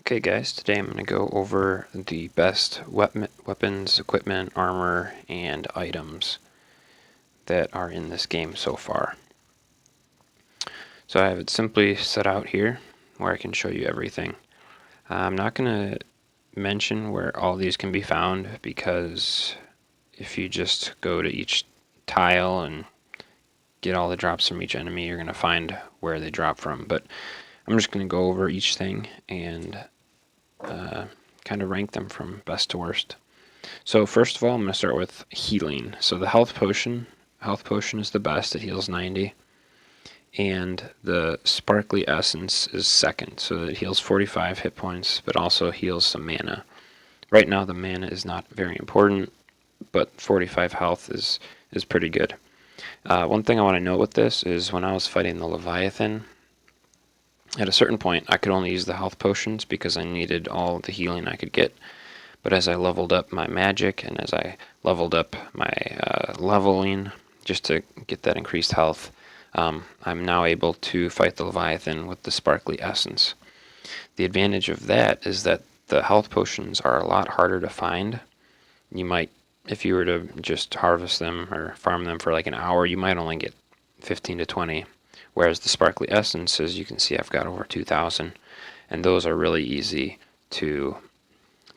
Okay guys, today I'm going to go over the best weapons, equipment, armor, and items that are in this game so far. So I have it simply set out here where I can show you everything. I'm not going to mention where all these can be found because if you just go to each tile and get all the drops from each enemy, you're going to find where they drop from. But I'm just going to go over each thing and kind of rank them from best to worst. So first of all, I'm going to start with healing. So the health potion is the best. It heals 90. And the sparkly essence is second. So it heals 45 hit points, but also heals some mana. Right now the mana is not very important, but 45 health is pretty good. One thing I want to note with this is when I was fighting the Leviathan, at a certain point I could only use the health potions because I needed all the healing I could get. But as I leveled up my magic and as I leveled up my leveling just to get that increased health, I'm now able to fight the Leviathan with the sparkly essence. The advantage of that is that the health potions are a lot harder to find. You might, if you were to just harvest them or farm them for like an hour, you might only get 15 to 20. Whereas the sparkly essence, as you can see, I've got over 2,000, and those are really easy to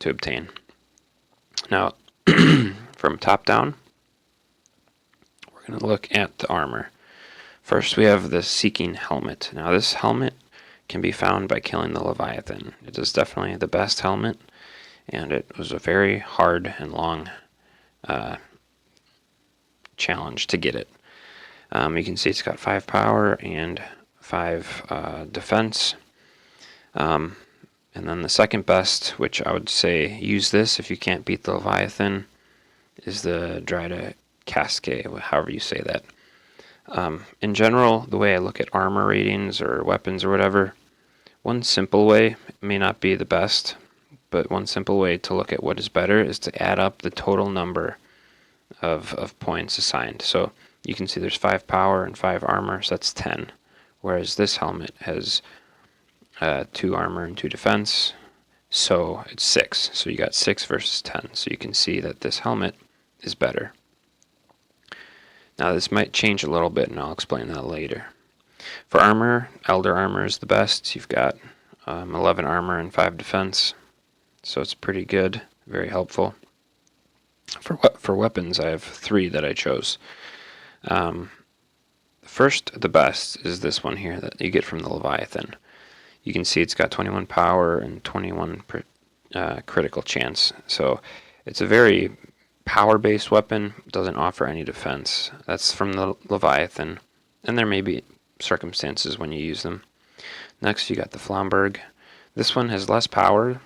obtain. Now, from top down, we're going to look at the armor. First, we have the Seeking Helmet. Now, this helmet can be found by killing the Leviathan. It is definitely the best helmet, and it was a very hard and long challenge to get it. You can see it's got 5 power and 5 defense. And then the second best, which I would say use this if you can't beat the Leviathan, is the Dryda Casque, however you say that. In general, the way I look at armor ratings or weapons or whatever, one simple way, it may not be the best, but one simple way to look at what is better is to add up the total number of points assigned. So you can see there's 5 power and 5 armor, so that's 10. Whereas this helmet has 2 armor and 2 defense, so it's 6. So you got 6 versus 10. So you can see that this helmet is better. Now this might change a little bit, and I'll explain that later. For armor, Elder Armor is the best. You've got 11 armor and 5 defense, so it's pretty good, very helpful. For weapons, I have 3 that I chose. First, the best is this one here that you get from the Leviathan. You can see it's got 21 power and 21 critical chance. So it's a very power-based weapon. It doesn't offer any defense. That's from the Leviathan, and there may be circumstances when you use them. Next, you got the Flamberg. This one has less power,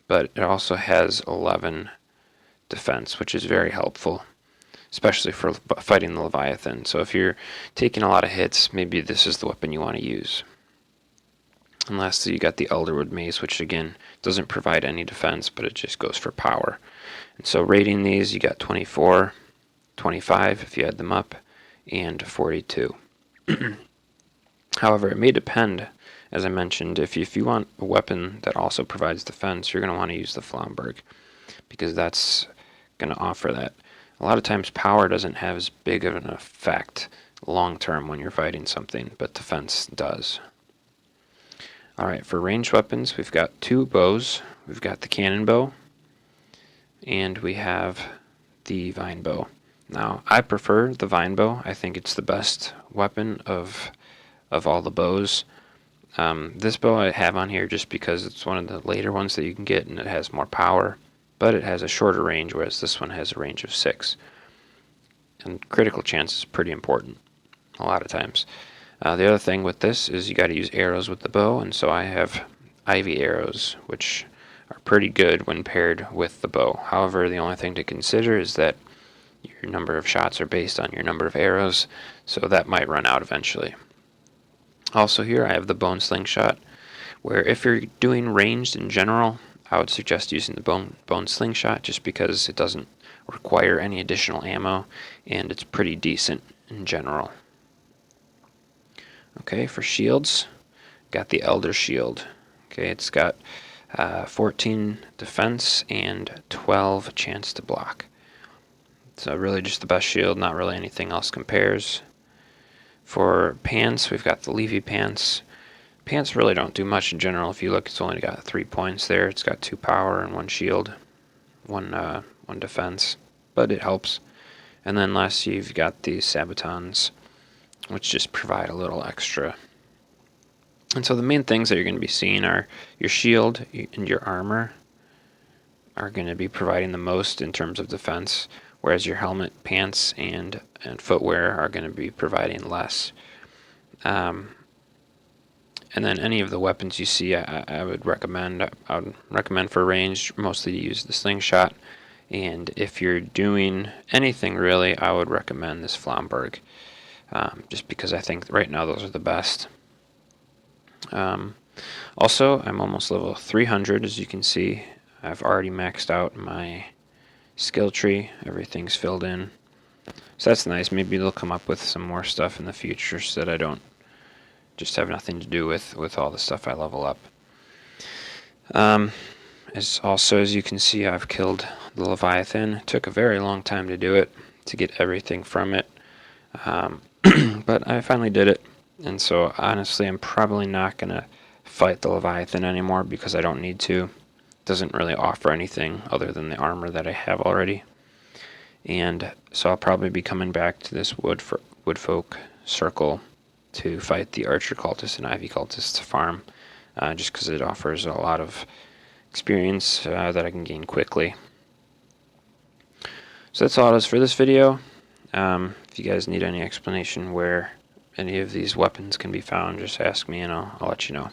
but it also has 11 defense, which is very helpful, especially for fighting the Leviathan. So if you're taking a lot of hits, maybe this is the weapon you want to use. And lastly, you got the Elderwood Mace, which again doesn't provide any defense, but it just goes for power. And so rating these, you got 24, 25 if you add them up, and 42. However, it may depend, as I mentioned, if you want a weapon that also provides defense, you're going to want to use the Flamberg, because that's going to offer that. A lot of times power doesn't have as big of an effect long term when you're fighting something, but defense does. Alright, for ranged weapons, we've got 2 bows. We've got the cannon bow, and we have the vine bow. Now, I prefer the vine bow. I think it's the best weapon of all the bows. This bow I have on here just because it's one of the later ones that you can get, and it has more power, but it has a shorter range, whereas this one has a range of 6. And critical chance is pretty important a lot of times. The other thing with this is you got to use arrows with the bow, and so I have ivy arrows, which are pretty good when paired with the bow. However, the only thing to consider is that your number of shots are based on your number of arrows, so that might run out eventually. Also here I have the bone slingshot, where if you're doing ranged in general, I would suggest using the bone slingshot just because it doesn't require any additional ammo, and it's pretty decent in general. Okay, for shields, got the Elder Shield. Okay, it's got 14 defense, and 12 chance to block. So really just the best shield, not really anything else compares. For pants, we've got the Levi pants. Pants really don't do much in general. If you look, it's only got 3 points there. It's got 2 power and 1 shield, one defense, but it helps. And then lastly, you've got these Sabatons, which just provide a little extra. And so the main things that you're going to be seeing are your shield and your armor are going to be providing the most in terms of defense, whereas your helmet, pants, and footwear are going to be providing less. And then any of the weapons you see, I would recommend for range mostly to use the Slingshot. And if you're doing anything really, I would recommend this Flamberg, just because I think right now those are the best. Also, I'm almost level 300, as you can see. I've already maxed out my skill tree. Everything's filled in. So that's nice. Maybe they'll come up with some more stuff in the future so that I don't just have nothing to do with all the stuff I level up. As you can see, I've killed the Leviathan. It took a very long time to do it, to get everything from it. But I finally did it. And so honestly, I'm probably not going to fight the Leviathan anymore because I don't need to. It doesn't really offer anything other than the armor that I have already. And so I'll probably be coming back to this woodfolk circle to fight the archer cultists and ivy cultists to farm, just because it offers a lot of experience that I can gain quickly. So that's all it is for this video. If you guys need any explanation where any of these weapons can be found, just ask me and I'll let you know.